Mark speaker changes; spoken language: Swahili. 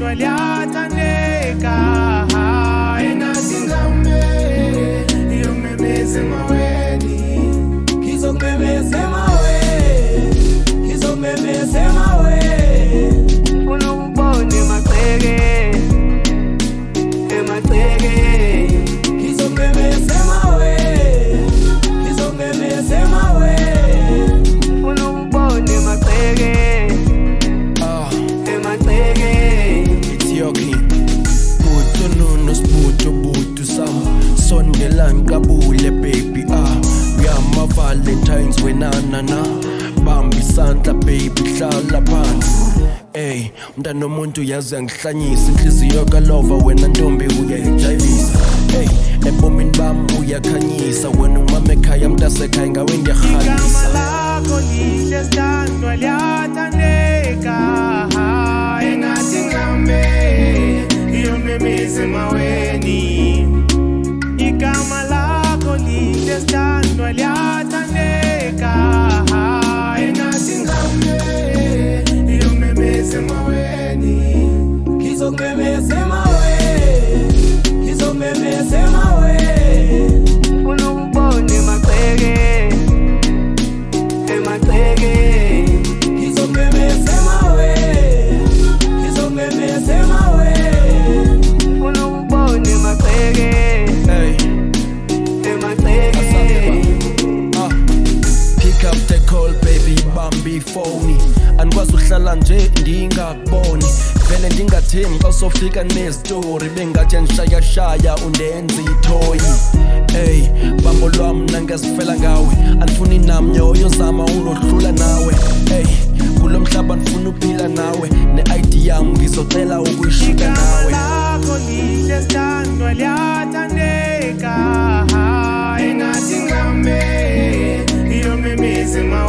Speaker 1: lisithandwa liyathandeka engathi ngame iyomemeza emaweni ngizomemeza emaweni ngizomemeza emaweni ufuna ukubona emagceke ngizomemeza emaweni ngizomemeza emaweni ufuna ukubona emagceke
Speaker 2: It's your king Buto nuno sputo buto sam Sondelan kabule baby We are my valentines wenanana Bambi sandla baby hlala phansi Ey, mntana omuntu yazi yangihlanyisa Inhliziyo kalova wena ntombi uyayijayivisa Ey, ebomini bami uyakhanyisa Wena umama ekhaya mntasekhaya ngawe ngiyahambisa
Speaker 1: igama lakho lihle sithandwa liyathandeka engathi ngame iyomemeza emaweni igama lakho lihle sithandwa liyathandeka engathi ngame iyomemeza emaweni ngizomemeza emaweni ngizomemeza emaweni ufuna ukubona emagceke ngizomemeza emaweni ngizomemeza emaweni ufuna ukubona emagceke
Speaker 2: Pick up the call baby Bambi phone Andikwazi uhlala nje ndingakuboni Vele ndingathembi xa usofika nestory Bengathi nishayashaya undenza ithoyi Ey, bambo lwam nangezifela ngawe Andifuni namnye oyozama unohlula nawe Ey, kulo mhlaba ndifuna uphila nawe Ne-ID yam ngizocela ukuyishuka nawe
Speaker 1: igama lakho lihle sithandwa liyathandeka engathi ngame iyomemeza emaweni